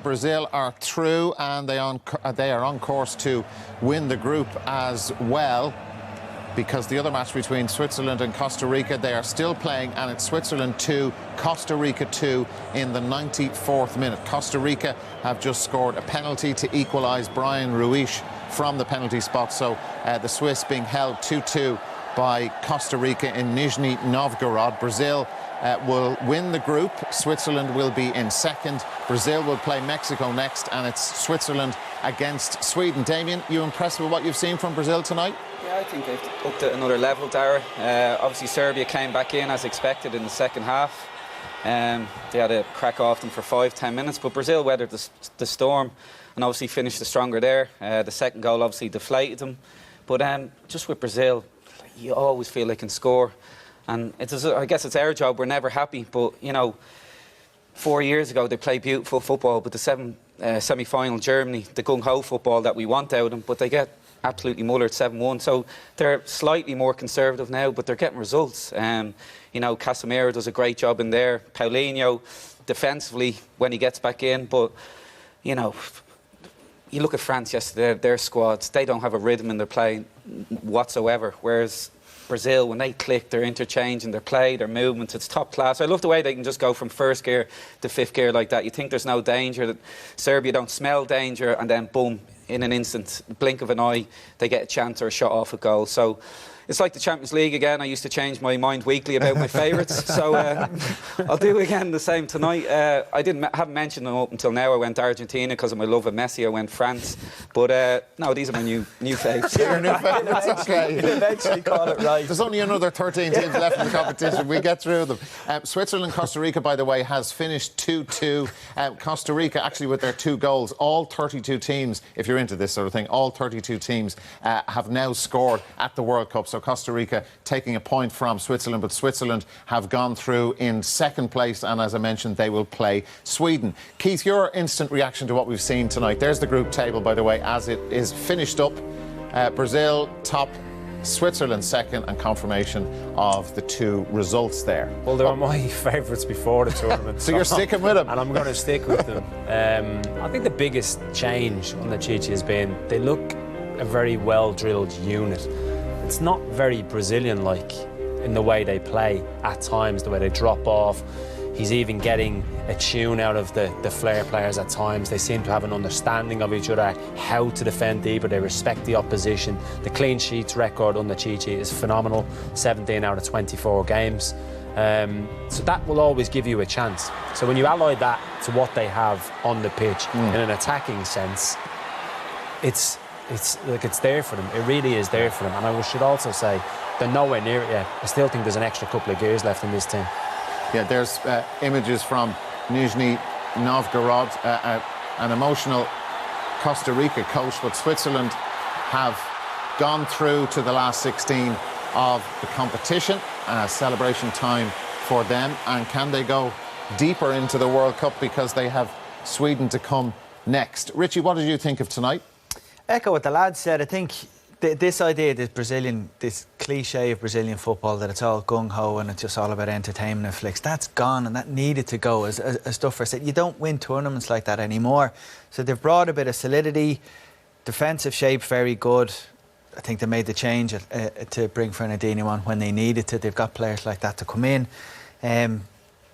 Brazil are through, and they are on course to win the group as well, because the other match between Switzerland and Costa Rica, they are still playing, and it's Switzerland 2, Costa Rica 2 in the 94th minute. Costa Rica have just scored a penalty to equalise. Brian Ruiz from the penalty spot, so the Swiss being held 2-2 by Costa Rica in Nizhny Novgorod. Brazil will win the group. Switzerland will be in second. Brazil will play Mexico next, and it's Switzerland against Sweden. Damien, you impressed with what you've seen from Brazil tonight? Yeah, I think they've upped it another level, Dara. Obviously, Serbia came back in as expected in the second half. They had a crack off them for 5-10 minutes, but Brazil weathered the storm and obviously finished the stronger there. The second goal obviously deflated them. But just with Brazil, you always feel they can score. And I guess it's our job. We're never happy. But, you know, 4 years ago, they played beautiful football, but the semi-final Germany, the gung-ho football that we want out of them, but they get absolutely mullered 7-1. So they're slightly more conservative now, but they're getting results. You know, Casemiro does a great job in there. Paulinho, defensively, when he gets back in. But, you know, you look at France yesterday, their squads, they don't have a rhythm in their play whatsoever. Whereas Brazil, when they click, their interchange and their play, their movements, it's top class. I love the way they can just go from first gear to fifth gear like that. You think there's no danger, that Serbia don't smell danger, and then boom, in an instant, blink of an eye, they get a chance or a shot off a goal. So it's like the Champions League again. I used to change my mind weekly about my favourites, so I'll do again the same tonight. I haven't mentioned them up until now. I went Argentina because of my love of Messi. I went France, but no, these are my new favourites. Your new favourites, okay. You eventually call it right. There's only another 13 teams left in the competition. We'll get through them. Switzerland, Costa Rica, by the way, has finished 2-2. Costa Rica, actually, with their 2 goals, all 32 teams, if you're into this sort of thing, all 32 teams have now scored at the World Cup. So Costa Rica taking a point from Switzerland, but Switzerland have gone through in second place, and as I mentioned, they will play Sweden. Keith, your instant reaction to what we've seen tonight. There's the group table, by the way, as it is finished up. Brazil top, Switzerland second, and confirmation of the 2 results there. Well, they were my favourites before the tournament. So you're sticking with them? And I'm going to stick with them. I think the biggest change on the Chichi has been they look a very well-drilled unit. It's not very Brazilian-like in the way they play at times, the way they drop off. He's even getting a tune out of the flair players at times. They seem to have an understanding of each other, how to defend deeper. They respect the opposition. The clean sheets record on the Chichi is phenomenal, 17 out of 24 games. So that will always give you a chance. So when you ally that to what they have on the pitch in an attacking sense, it's there for them. It really is there for them. And I should also say they're nowhere near it yet. I still think there's an extra couple of gears left in this team. Yeah, there's images from Nizhny Novgorod, an emotional Costa Rica coach, but Switzerland have gone through to the last 16 of the competition. Celebration time for them. And can they go deeper into the World Cup, because they have Sweden to come next? Richie, what did you think of tonight? Echo what the lads said. I think this idea, this cliche of Brazilian football, that it's all gung-ho and it's just all about entertainment and flicks, that's gone, and that needed to go. As Duffer said, you don't win tournaments like that anymore. So they've brought a bit of solidity, defensive shape very good. I think they made the change to bring Fernandinho on when they needed to. They've got players like that to come in.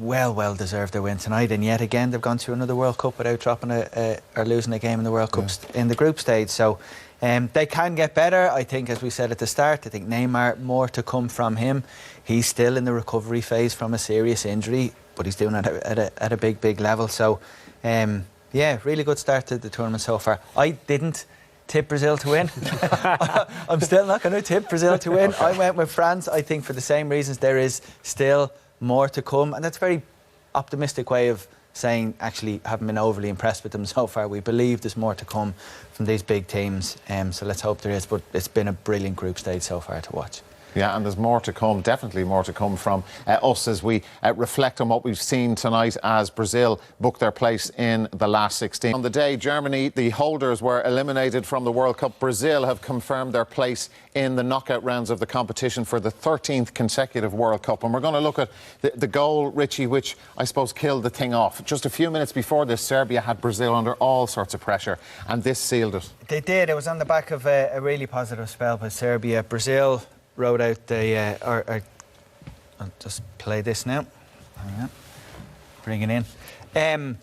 Well deserved their win tonight, and yet again they've gone to another World Cup without dropping or losing a game in the World Cup in the group stage. So they can get better. I think, as we said at the start, I think Neymar, more to come from him. He's still in the recovery phase from a serious injury, but he's doing it at a big level. So yeah, really good start to the tournament so far. I didn't tip Brazil to win. I'm still not going to tip Brazil to win. Okay. I went with France. I think for the same reasons, there is still more to come, and that's a very optimistic way of saying, actually, haven't been overly impressed with them so far. We believe there's more to come from these big teams, so let's hope there is. But it's been a brilliant group stage so far to watch. Yeah, and there's more to come, definitely more to come from us as we reflect on what we've seen tonight as Brazil book their place in the last 16. On the day Germany, the holders, were eliminated from the World Cup, Brazil have confirmed their place in the knockout rounds of the competition for the 13th consecutive World Cup. And we're going to look at the goal, Richie, which I suppose killed the thing off. Just a few minutes before this, Serbia had Brazil under all sorts of pressure, and this sealed it. They did. It was on the back of a really positive spell by Serbia. Brazil wrote out the... I'll just play this now. Hang on. Bring it in.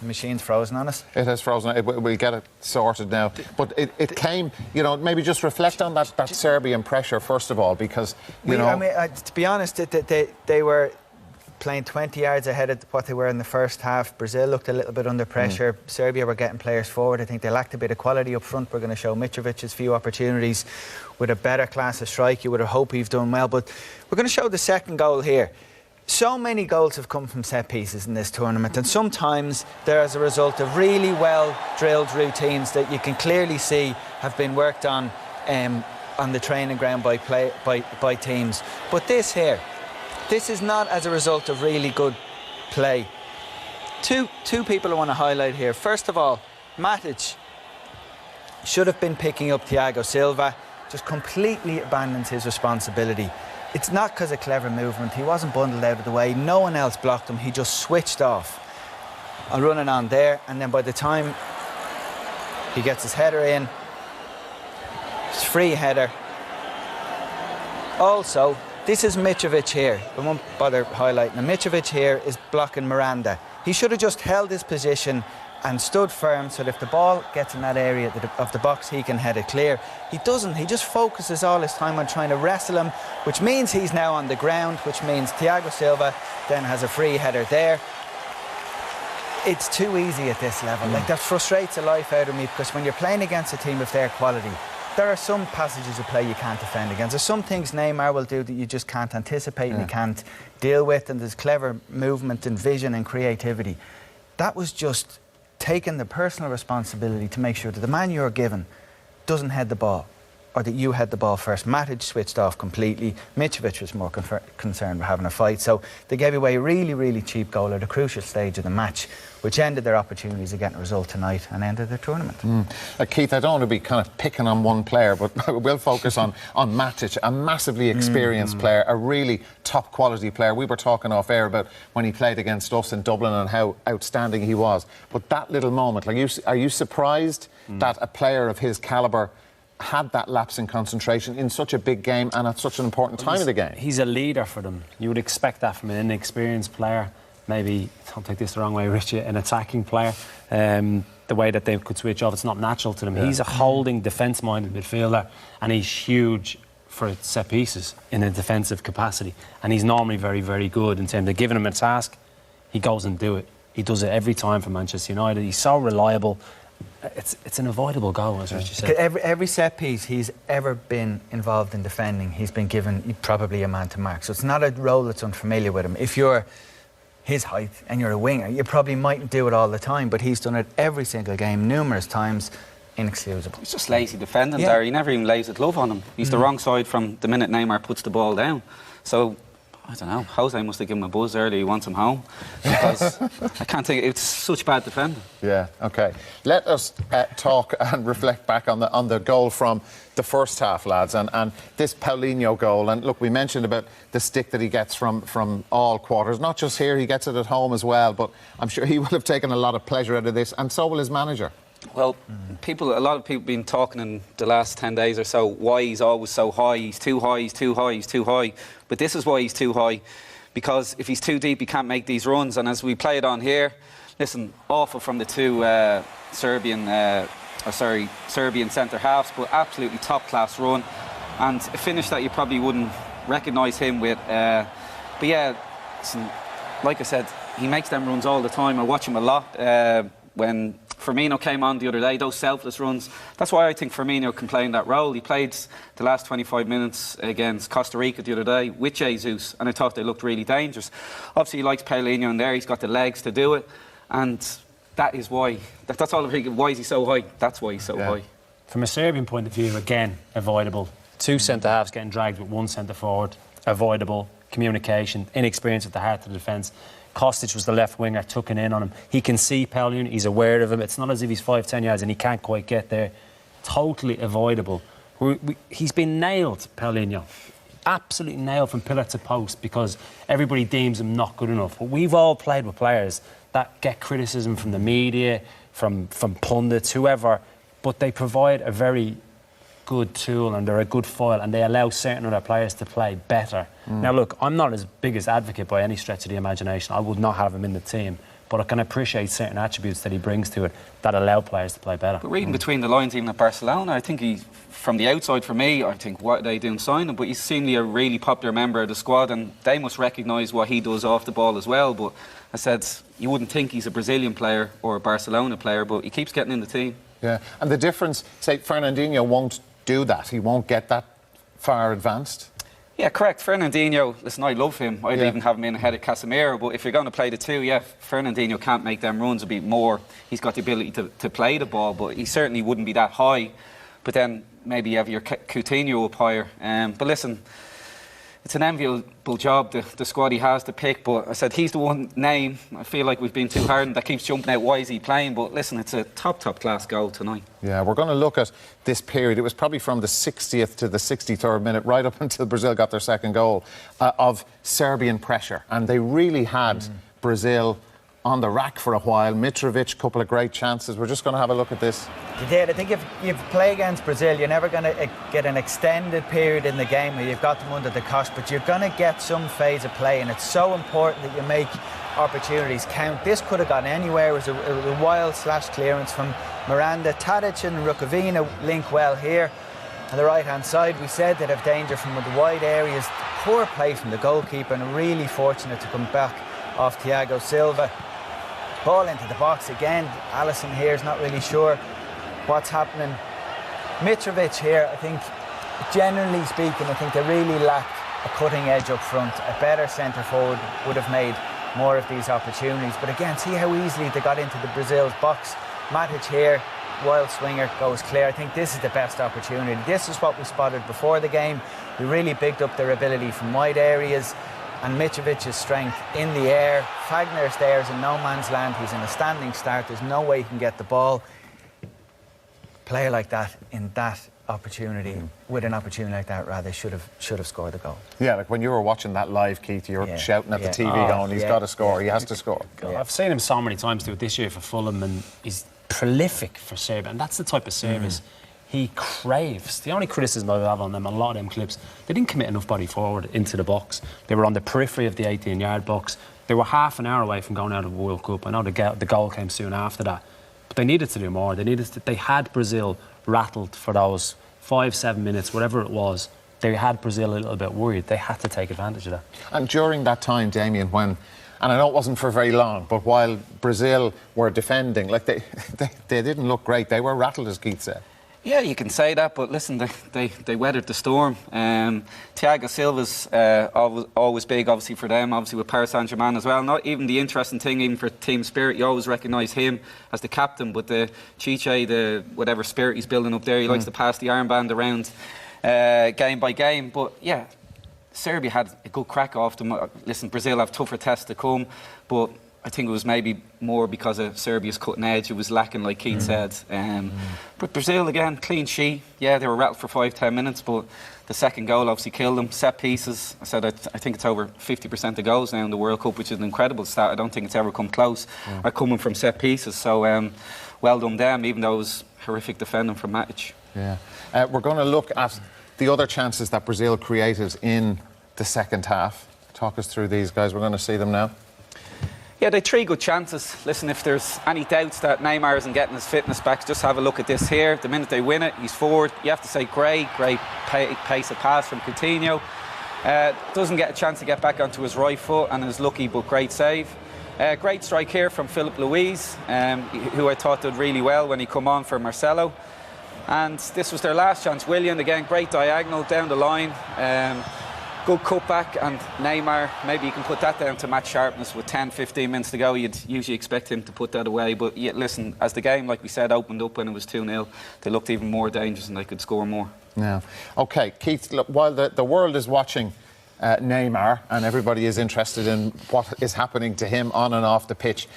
The machine's frozen on us. It has frozen. We'll get it sorted now. But it came, you know, maybe just reflect on that Serbian pressure, first of all, because, you know... I mean, to be honest, they were playing 20 yards ahead of what they were in the first half. Brazil looked a little bit under pressure. Serbia were getting players forward. I think they lacked a bit of quality up front. We're going to show Mitrovic's few opportunities with a better class of strike. You would have hoped he's done well. But we're going to show the second goal here. So many goals have come from set pieces in this tournament, and sometimes they're as a result of really well drilled routines that you can clearly see have been worked on the training ground by teams. But this here, this is not as a result of really good play. Two people I want to highlight here. First of all, Matic should have been picking up Thiago Silva, just completely abandons his responsibility. It's not because of clever movement. He wasn't bundled out of the way. No one else blocked him. He just switched off. I'm running on there, and then by the time he gets his header in, it's free header. Also, this is Mitrovic here. I won't bother highlighting him. Mitrovic here is blocking Miranda. He should have just held his position and stood firm so that if the ball gets in that area of the box, he can head it clear. He doesn't. He just focuses all his time on trying to wrestle him, which means he's now on the ground, which means Thiago Silva then has a free header there. It's too easy at this level. Like, that frustrates the life out of me, because when you're playing against a team of their quality, there are some passages of play you can't defend against. There's some things Neymar will do that you just can't anticipate and you can't deal with, and there's clever movement and vision and creativity. That was just taking the personal responsibility to make sure that the man you're given doesn't head the ball, or that you head the ball first. Matic switched off completely. Mitrovic was more concerned with having a fight. So they gave away a really, really cheap goal at a crucial stage of the match, which ended their opportunities of getting a result tonight and ended the tournament. Keith, I don't want to be kind of picking on one player, but we'll focus on Matic, a massively experienced player, a really top quality player. We were talking off air about when he played against us in Dublin and how outstanding he was. But that little moment, like, are you surprised that a player of his calibre had that lapse in concentration in such a big game and at such an important time of the game? He's a leader for them. You would expect that from an inexperienced player. Maybe, don't take this the wrong way, Richie, an attacking player. The way that they could switch off, it's not natural to them. He's a holding, defence-minded midfielder, and he's huge for set pieces in a defensive capacity. And he's normally very, very good in terms of giving him a task. He goes and do it. He does it every time for Manchester United. He's so reliable. It's an avoidable goal, as Richie said. Every set piece he's ever been involved in defending, he's been given probably a man to mark. So it's not a role that's unfamiliar with him. If you're his height and you're a winger, you probably mightn't do it all the time, but he's done it every single game, numerous times, inexcusable. He's just lazy defending there. He never even lays a glove on him. He's the wrong side from the minute Neymar puts the ball down. So, I don't know, Jose must have given him a buzz early. He wants him home, because I can't think, it's such bad defending. Yeah, OK. Let us talk and reflect back on the goal from the first half, lads, and this Paulinho goal. And look, we mentioned about the stick that he gets from all quarters. Not just here, he gets it at home as well, but I'm sure he will have taken a lot of pleasure out of this, and so will his manager. Well, a lot of people have been talking in the last 10 days or so why he's always so high. He's too high, he's too high, he's too high. But this is why he's too high, because if he's too deep, he can't make these runs. And as we play it on here, listen, awful from the two Serbian centre halves, but absolutely top class run, and a finish that you probably wouldn't recognise him with. But yeah, listen, like I said, he makes them runs all the time. I watch him a lot. When Firmino came on the other day, those selfless runs, that's why I think Firmino can play in that role. He played the last 25 minutes against Costa Rica the other day with Jesus, and I thought they looked really dangerous. Obviously he likes Paulinho in there, he's got the legs to do it, and that is why. That's all I'm thinking. Why is he so high? That's why he's so high. From a Serbian point of view, again, avoidable. Two centre-halves getting dragged with one centre-forward, avoidable, communication, inexperience at the heart of the defence. Kostic was the left winger, tucking in on him. He can see Paulinho, he's aware of him. It's not as if he's 5-10 yards and he can't quite get there. Totally avoidable. He's been nailed, Paulinho. Absolutely nailed from pillar to post because everybody deems him not good enough. But we've all played with players that get criticism from the media, from pundits, whoever, but they provide a very good tool and they're a good foil and they allow certain other players to play better. Now look, I'm not as big as advocate by any stretch of the imagination. I would not have him in the team, but I can appreciate certain attributes that he brings to it that allow players to play better. But reading between the lines, even at Barcelona, I think he, from the outside for me, I think what are they doing signing him? But he's seemingly a really popular member of the squad and they must recognise what he does off the ball as well. But I said, you wouldn't think he's a Brazilian player or a Barcelona player, but he keeps getting in the team. Yeah, and the difference, say, Fernandinho won't do that. He won't get that far advanced. Yeah, correct. Fernandinho, listen, I love him. I'd even have him in ahead of Casemiro. But if you're going to play the two, yeah, Fernandinho can't make them runs a bit more. He's got the ability to play the ball, but he certainly wouldn't be that high. But then maybe you have your Coutinho up higher. But listen, it's an enviable job, the squad he has to pick. But I said he's the one name. I feel like we've been too hard and that keeps jumping out. Why is he playing? But listen, it's a top class goal tonight. Yeah, we're going to look at this period. It was probably from the 60th to the 63rd minute, right up until Brazil got their second goal, of Serbian pressure. And they really had Brazil on the rack for a while. Mitrovic, a couple of great chances. We're just going to have a look at this. You did. I think if you play against Brazil, you're never going to get an extended period in the game where you've got them under the cosh, but you're going to get some phase of play, and it's so important that you make opportunities count. This could have gone anywhere. It was a wild slash clearance from Miranda. Tadic and Rukavina link well here. On the right-hand side, we said they'd have danger from the wide areas. Poor play from the goalkeeper, and really fortunate to come back off Thiago Silva. Ball into the box again. Alisson here is not really sure what's happening. Mitrovic here, I think, generally speaking, I think they really lack a cutting edge up front. A better centre forward would have made more of these opportunities. But again, see how easily they got into the Brazil's box. Matic here, wild swinger, goes clear. I think this is the best opportunity. This is what we spotted before the game. We really bigged up their ability from wide areas. And Mitrovic's strength in the air. Fagner's there is in no man's land. He's in a standing start. There's no way he can get the ball. Player like that in that opportunity, with an opportunity like that, rather should have scored the goal. Yeah, like when you were watching that live, Keith, you were shouting at the TV, going, "He's got to score. He has to score." I've seen him so many times do it this year for Fulham, and he's prolific for Serbia, and that's the type of service he craves. The only criticism I have on them, a lot of them clips, they didn't commit enough body forward into the box. They were on the periphery of the 18-yard box. They were half an hour away from going out of the World Cup. I know the goal came soon after that, but they needed to do more. They had Brazil rattled for those 5-7 minutes, whatever it was. They had Brazil a little bit worried. They had to take advantage of that. And during that time, Damien, when, and I know it wasn't for very long, but while Brazil were defending, like they didn't look great. They were rattled, as Keith said. Yeah, you can say that, but listen, they weathered the storm. Thiago Silva's always big, obviously, for them, obviously with Paris Saint-Germain as well. Not even the interesting thing, even for team spirit, you always recognise him as the captain, but the Chiche, the whatever spirit he's building up there, he likes to pass the armband around game by game. But yeah, Serbia had a good crack off them. Listen, Brazil have tougher tests to come, but I think it was maybe more because of Serbia's cutting edge. It was lacking, like Keith said. But Brazil, again, clean sheet. Yeah, they were rattled for 5-10 minutes, but the second goal obviously killed them. Set pieces, I said, I think it's over 50% of goals now in the World Cup, which is an incredible stat. I don't think it's ever come close. Are coming from set pieces. So well done them, even though it was horrific defending from Matic. Yeah. We're going to look at the other chances that Brazil created in the second half. Talk us through these, guys. We're going to see them now. Yeah, they had 3 good chances. Listen, if there's any doubts that Neymar isn't getting his fitness back, just have a look at this here. The minute they win it, he's forward. You have to say great pace of pass from Coutinho. Doesn't get a chance to get back onto his right foot and is lucky, but great save. Great strike here from Philip Luiz, who I thought did really well when he come on for Marcelo. And this was their last chance. Willian, again, great diagonal down the line. Good cutback, and Neymar, maybe you can put that down to match sharpness with 10-15 minutes to go. You'd usually expect him to put that away, but yeah, listen, as the game, like we said, opened up when it was 2-0, they looked even more dangerous and they could score more. No. OK, Keith, look, while the world is watching Neymar and everybody is interested in what is happening to him on and off the pitch,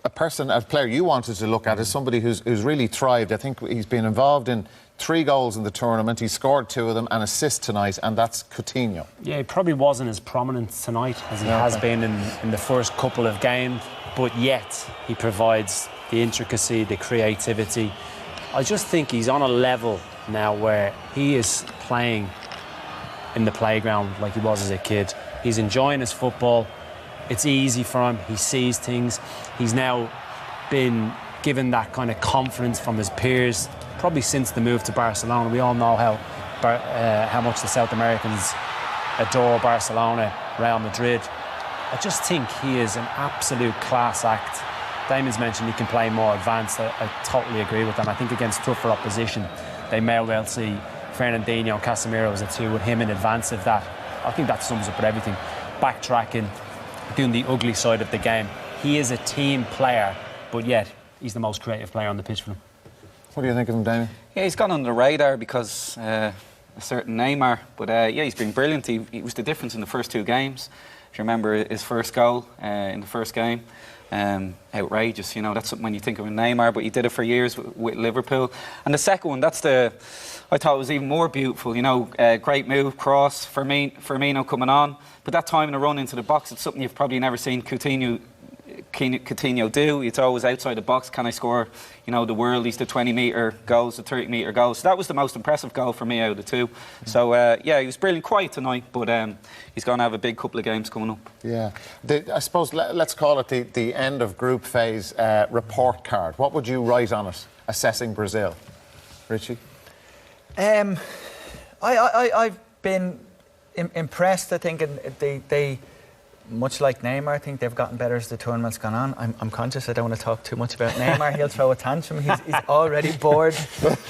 a player you wanted to look at is somebody who's really thrived. I think he's been involved in 3 goals in the tournament. He scored 2 of them and assist tonight, and that's Coutinho. Yeah, he probably wasn't as prominent tonight as he has been in the first couple of games, but yet he provides the intricacy, the creativity. I just think he's on a level now where he is playing in the playground like he was as a kid. He's enjoying his football. It's easy for him. He sees things. He's now been given that kind of confidence from his peers, probably since the move to Barcelona. We all know how much the South Americans adore Barcelona, Real Madrid. I just think he is an absolute class act. Damon's mentioned he can play more advanced. I totally agree with that. I think against tougher opposition, they may well see Fernandinho and Casemiro as a 2 with him in advance of that. I think that sums up with everything. Backtracking, doing the ugly side of the game. He is a team player, but yet he's the most creative player on the pitch for them. What do you think of him, Damien? Yeah, he's gone under the radar because a certain Neymar. But yeah, he's been brilliant. He was the difference in the first 2 games. If you remember his first goal in the first game, outrageous. You know, that's something when you think of a Neymar, but he did it for years with Liverpool. And the second one, I thought it was even more beautiful. You know, great move, cross, Firmino coming on. But that time in a run into the box, it's something you've probably never seen Coutinho do. It's always outside the box. Can I score, you know, the worldies, the 20-metre goals, the 30-metre goals? So that was the most impressive goal for me out of the 2. So, yeah, he was brilliant, quiet tonight, but he's going to have a big couple of games coming up. Yeah. I suppose let's call it the end of group phase report card. What would you write on it, assessing Brazil? Richie? I've been impressed. I think they much like Neymar, I think they've gotten better as the tournament's gone on. I'm conscious I don't want to talk too much about Neymar. He'll throw a tantrum. He's already bored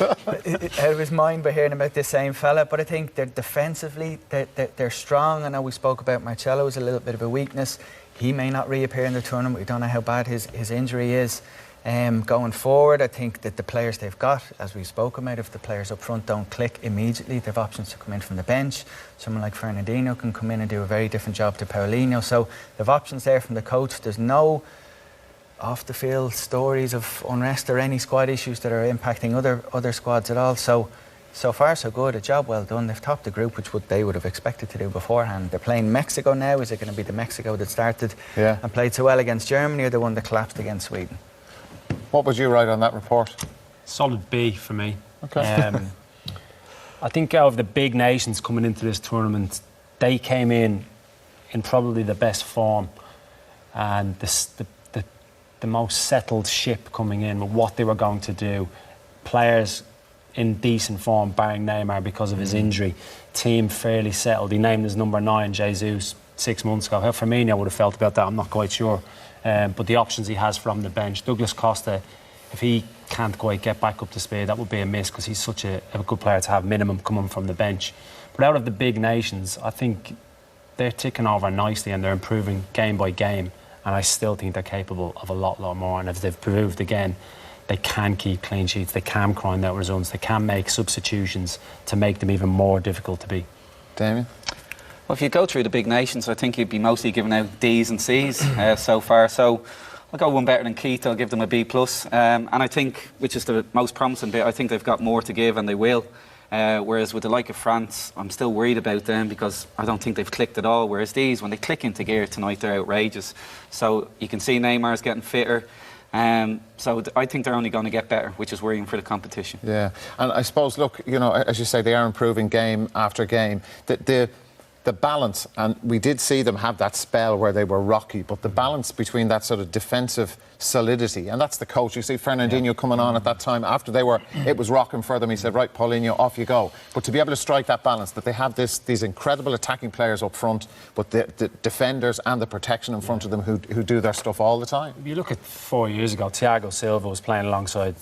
out of his mind by hearing about this same fella. But I think they're defensively, they're strong. I know we spoke about Marcelo as a little bit of a weakness. He may not reappear in the tournament. We don't know how bad his injury is. Going forward, I think that the players they've got, as we spoke about, if the players up front don't click immediately, they have options to come in from the bench. Someone like Fernandinho can come in and do a very different job to Paulinho. So they have options there from the coach. There's no off-the-field stories of unrest or any squad issues that are impacting other squads at all. So far, so good. A job well done. They've topped the group, which they would have expected to do beforehand. They're playing Mexico now. Is it going to be the Mexico that started and played so well against Germany, or the one that collapsed against Sweden? What would you write on that report? Solid B for me. Okay. I think out of the big nations coming into this tournament, they came in probably the best form and the most settled ship coming in with what they were going to do. Players in decent form, barring Neymar because of his injury. Team fairly settled. He named his number 9, Jesus, 6 months ago. How Firmino would have felt about that, I'm not quite sure. But the options he has from the bench, Douglas Costa, if he can't quite get back up to speed, that would be a miss because he's such a good player to have minimum coming from the bench. But out of the big nations, I think they're ticking over nicely and they're improving game by game. And I still think they're capable of a lot more. And if they've proved again, they can keep clean sheets, they can grind out results, they can make substitutions to make them even more difficult to beat. Damien? Well, if you go through the big nations, I think you'd be mostly giving out D's and C's so far. So I'll go one better than Keith. I'll give them a B+. And I think, which is the most promising bit, I think they've got more to give and they will. Whereas with the like of France, I'm still worried about them because I don't think they've clicked at all. Whereas these, when they click into gear tonight, they're outrageous. So you can see Neymar's getting fitter. So I think they're only going to get better, which is worrying for the competition. Yeah, and I suppose, look, you know, as you say, they are improving game after game. The balance, and we did see them have that spell where they were rocky, but the balance between that sort of defensive solidity, and that's the coach. You see Fernandinho coming on at that time after it was rocking for them. He said, right, Paulinho, off you go. But to be able to strike that balance, that they have these incredible attacking players up front, but the defenders and the protection in front of them who do their stuff all the time. If you look at 4 years ago, Thiago Silva was playing alongside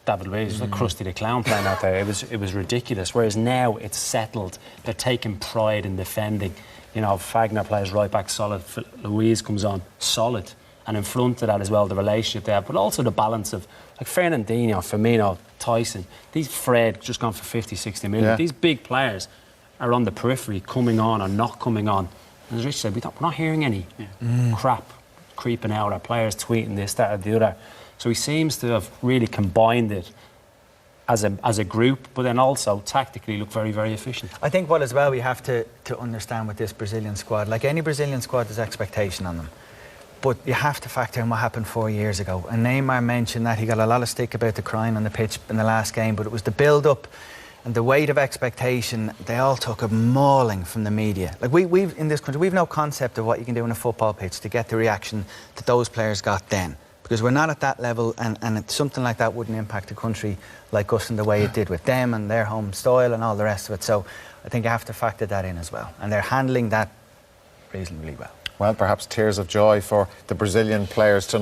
David Luiz, it was like Krusty the Clown playing out there. It was ridiculous. Whereas now it's settled. They're taking pride in defending. You know, Fagner plays right back solid. Luiz comes on solid. And in front of that as well, the relationship they have, but also the balance of like Fernandinho, Firmino. Tyson, these Fred just gone for 50, 60 million. Yeah. These big players are on the periphery, coming on or not coming on. And as Rich said, we're not hearing any crap creeping out, or players tweeting this, that, or the other. So he seems to have really combined it as a group, but then also tactically look very, very efficient. I think what as well we have to understand with this Brazilian squad, like any Brazilian squad, there's expectation on them. But you have to factor in what happened 4 years ago. And Neymar mentioned that he got a lot of stick about the crying on the pitch in the last game, but it was the build-up and the weight of expectation. They all took a mauling from the media. Like we've in this country, we've no concept of what you can do in a football pitch to get the reaction that those players got then. Because we're not at that level, and something like that wouldn't impact a country like us in the way it did with them and their home style and all the rest of it. So I think you have to factor that in as well. And they're handling that reasonably well. Well, perhaps tears of joy for the Brazilian players tonight.